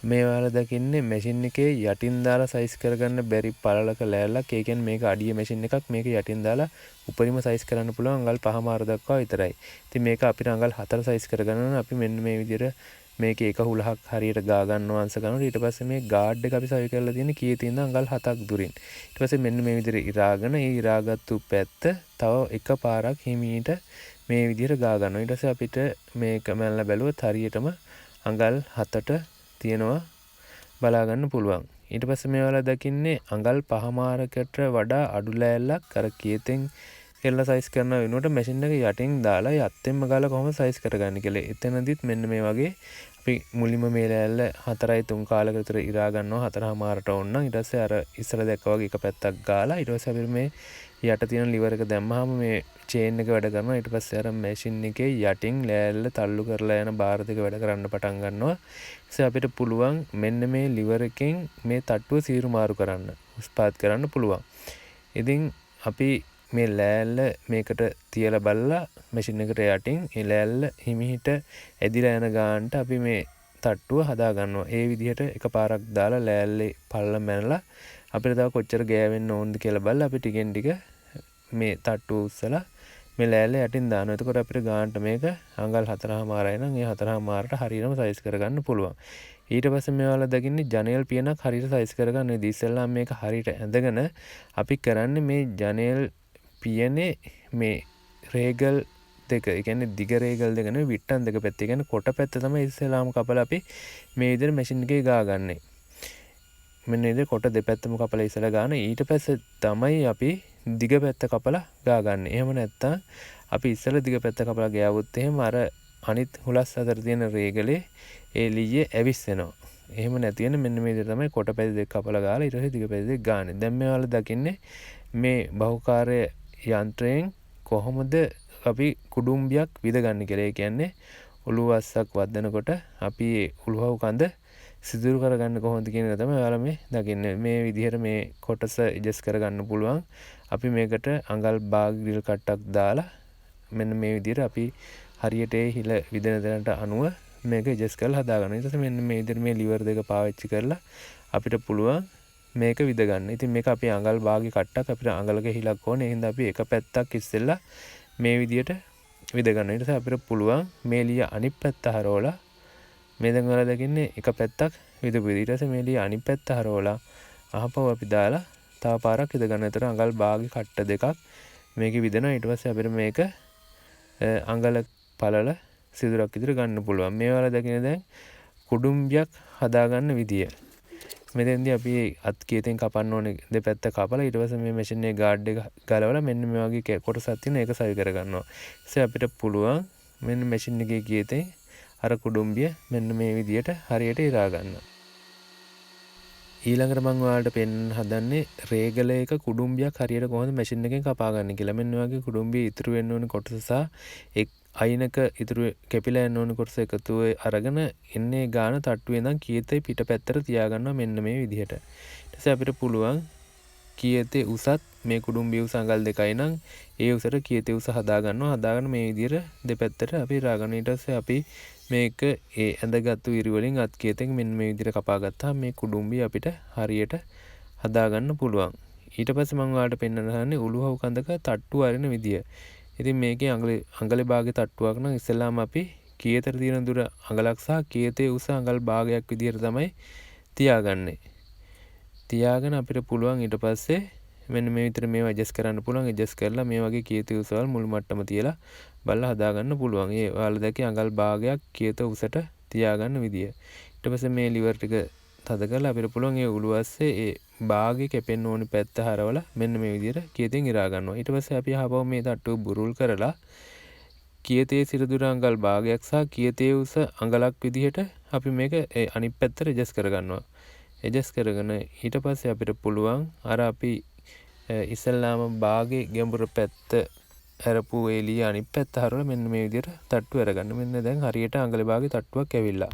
මේ ඔයාලා දකින්නේ මැෂින් එකේ යටින් දාලා සයිස් කරගන්න බැරි පළලක ලෑල්ලක්. ඒ කියන්නේ මේක අඩිය මැෂින් එකක්. මේක යටින් දාලා උපරිම සයිස් කරන්න පුළුවන් අඟල් 5මාර දක්වා විතරයි. ඉතින් මේක අපිට අඟල් 4 සයිස් කරගන්න ඕන. අපි මෙන්න මේ විදිහට මේකේ එක හුලහක් හරියට ගා ගන්නවා අංශ ගන්නවා. ඊට පස්සේ මේ ගාඩ් එක අපි සවි කරලා තියෙන්නේ කීයේ තියෙන අඟල් 7ක් දුරින්. ඊට පස්සේ මෙන්න මේ විදිහට ඉරාගෙන ඒ ඉරාගත්තු පැත්ත තව එකපාරක් හිමීට මේ විදිහට ගා ගන්නවා. ඊට පස්සේ අපිට මේක මැල්ල බැලුවොත් හරියටම අඟල් 7ට තියෙනවා බලා ගන්න පුළුවන්. ඊට පස්සේ මේ ඔයාලා දකින්නේ අඟල් 5මාරකට වඩා අඩු ලෑල්ලක් අර කීතෙන් එල්ල සයිස් කරන වෙනුවට මැෂින් එක යටින් දාලා යත්තෙන්ම ගාලා කොහොමද සයිස් කරගන්නේ කියලා. එතනදිත් මෙන්න මේ වගේ අපි මුලින්ම මේ ලෑල්ල 4.3 කාලයක විතර ඉරා ගන්නවා 4මාරට ඕන නම්. ඊට පස්සේ අර ඉස්සර දැක්කා වගේ එක පැත්තක් ගාලා ඊට පස්සේ අපි මේ යට තියෙන ලිවර් එක දැම්මහම මේ චේන් එක වැඩ කරනවා. ඊට පස්සේ අර මැෂින් එකේ යටින් ලෑල්ල තල්ලු කරලා යන බාර් දෙක වැඩ කරන්න පටන් ගන්නවා. ඊට අපිට පුළුවන් මෙන්න මේ ලිවර් එකෙන් මේ තට්ටුව සීරු මාරු කරන්න, උස්පාත් කරන්න පුළුවන්. ඉතින් අපි මේ ලෑල්ල මේකට තියලා බලලා මැෂින් එකට යටින් ඒ ලෑල්ල හිමිහිට ඇදිලා යන ගානට අපි මේ තට්ටුව හදා ගන්නවා. ඒ විදිහට එකපාරක් දාලා ලෑල්ලේ පල්ල මැනලා අපිට තව කොච්චර ගෑවෙන්න ඕනද කියලා බලලා අපි ටිකෙන් ටික මේ තට්ටුව උස්සලා මේ ලෑල්ල යටින් දානවා. එතකොට අපිට ගානට මේක අඟල් 4මාරයි නම් ඒ 4මාරට හරියටම සයිස් කරගන්න පුළුවන්. ඊට පස්සේ මේ ඔයාලා දකින්නේ ජනේල් පියනක් හරියට සයිස් කරගන්න. ඉතින් ඉස්සෙල්ලාම මේක හරියට ඇඳගෙන අපි කරන්නේ මේ ජනේල් පියනේ මේ රේගල් දෙක, ඒ කියන්නේ දිග රේගල් දෙක නෙවෙයි විට්ටන් දෙක පැත්ත. ඒ කියන්නේ කොට පැත්ත තමයි ඉස්සෙල්ලාම කපලා අපි මේ විදිහට මැෂින් එකේ ගාගන්නේ. මෙන්න මේ විදිහට කොට දෙපැත්තම කපලා ඉස්සලා ගන්න. ඊට පස්සේ තමයි අපි දිග පැත්ත කපලා ගාගන්නේ. එහෙම නැත්නම් අපි ඉස්සලා දිග පැත්ත කපලා ගෑවුවොත් එහෙම අර අනිත් හුලස් අතර තියෙන රේගලේ ඒ ලීයේ ඇවිස්සෙනවා. එහෙම නැති වෙන මෙන්න මේ විදිහට තමයි කොට පැත්ත දෙක කපලා ගාලා ඊට පස්සේ දිග පැත්ත දෙක ගාන්නේ. දැන් මේ ඔයාලා දකින්නේ මේ බහුකාර්ය යන්ත්‍රයෙන් කොහොමද අපි කුඩුම්බියක් විදගන්නේ කියලා. ඒ කියන්නේ උළුවස්සක් වදනකොට අපි උළුවව කඳ සිදුරු කරගන්න කොහොමද කියන එක තමයි ඔයාලා මේ දකින්නේ. මේ විදිහට මේ කොටස ඇඩ්ජස්ට් කරගන්න පුළුවන්. අපි මේකට අඟල් භාග ග්‍රිල් කට්ටක් දාලා මෙන්න මේ විදිහට අපි හරියට ඒ හිල විදෙන තැනට අනුව මේක ඇඩ්ජස්ට් කරලා හදා ගන්න. ඊට පස්සේ මෙන්න මේ විදිහට මේ ලිවර් දෙක පාවිච්චි කරලා අපිට පුළුවන් මේක විද ගන්න. ඉතින් මේක අපි අඟල් භාගී කට්ටක් අපිට අඟලක හිලක් ඕනේ. ඒ හින්දා අපි එක පැත්තක් ඉස්සෙල්ලා මේ විදිහට විද ගන්න. ඊට පස්සේ අපිට පුළුවන් මේ ලිය අනිත් පැත්ත හරවලා මේ දැන් ඔයාලා දකින්නේ එක පැත්තක් විදපු විදිහ. ඊට පස්සේ මේ ලිය අනිත් පැත්ත හරවලා අහපව අපි දාලා තව පාරක් විද ගන්න. ඒතර අඟල් භාගී කට්ට දෙකක් මේකේ විදනවා. ඊට පස්සේ අපිට මේක අඟල පළල සිදුරක් විදිහට ගන්න පුළුවන්. මේ ඔයාලා දකින්නේ දැන් කුඩුම්බියක් හදාගන්න විදිය. මෙතෙන්දී අපි අත් කීතෙන් කපන්න ඕනේ දෙපැත්ත කපලා ඊට පස්සේ මේ මැෂින් එකේ ගාඩ් එක ගලවලා මෙන්න මේ වගේ කොටසක් තියෙන ඒක සවි කර ගන්නවා. ඊට අපිට පුළුවන් මෙන්න මැෂින් එකේ කීතෙන් අර කුඩුම්බිය මෙන්න මේ විදියට හරියට ඉරා ගන්න. ඊළඟට මම ඔයාලට පෙන්වන්න හදන්නේ රේගලයක කුඩුම්බියක් හරියට කොහොමද මැෂින් එකෙන් කපා ගන්න කියලා. මෙන්න වගේ කුඩුම්බිය ඉතුරු වෙන්න ඕනේ කොටස සහ අයිනක ඉතුරු කැපිලා යන ඕනේ කොටස එකතු අරගෙන එන්නේ ගාන තට්ටුවේ ඉඳන් කීතේ පිටපැත්තට තියාගන්නවා මෙන්න මේ විදිහට. ඊට පස්සේ අපිට පුළුවන් කීතේ උසත් මේ කුඩුම්බිය උස අඟල් 2යි නම් ඒ උසට කීතේ උස හදා ගන්නවා. හදාගෙන මේ විදිහට දෙපැත්තට අපි ඉරා ගන්න. ඊට පස්සේ අපි මේක ඒ ඇඳගත්තු ඉරි වලින් අත් කීතෙන් මෙන්න මේ විදිහට කපා ගත්තාම මේ කුඩුම්බිය අපිට හරියට හදා ගන්න පුළුවන්. ඊට පස්සේ මම ඔයාලට පෙන්වන්න හදන්නේ උළුහව් කඳක තට්ටු අරින විදිය. ඉතින් මේකේ අඟලේ භාගයේ තට්ටුවක් නම් ඉස්සෙල්ලාම අපි කීයතර තියෙන දුර අඟලක් සහ කීයතේ උස අඟල් භාගයක් විදියට තමයි තියාගන්නේ. තියාගෙන අපිට පුළුවන් ඊට පස්සේ මෙන්න මේ විතර මේවා ඇඩ්ජස්ට් කරන්න පුළුවන්. ඇඩ්ජස්ට් කරලා මේ වගේ කීයතේ උසවල් මුල් මට්ටම තියලා බලලා හදා ගන්න පුළුවන්. ඒ ඔයාලා දැක්කේ අඟල් භාගයක් කීයත උසට තියාගන්න විදිය. ඊට පස්සේ මේ ලිවර් ටික තද කරලා අපිට පුළුවන් ඒ උළුවස්සේ ඒ භාගේ කැපෙන්න ඕනි පැත්ත හරවලා මෙන්න මේ විදිහට කීතෙන් ඉරා ගන්නවා. ඊට පස්සේ අපි ආපහු මේ තට්ටුව බුරුල් කරලා කීතේ සිරදුර අඟල් භාගයක් සහ කීතේ උස අඟලක් විදිහට අපි මේක අනිත් පැත්තට ඇඩ්ජස්ට් කරගන්නවා. ඇඩ්ජස්ට් කරගෙන ඊට පස්සේ අපිට පුළුවන් අර අපි ඉස්සල්ලාම භාගේ ගැඹුරු පැත්ත අරපු එළිය අනිත් පැත්ත හරවලා මෙන්න මේ විදිහට තට්ටුව අරගන්න. මෙන්න දැන් හරියට අඟලේ භාගේ තට්ටුවක් ඇවිල්ලා.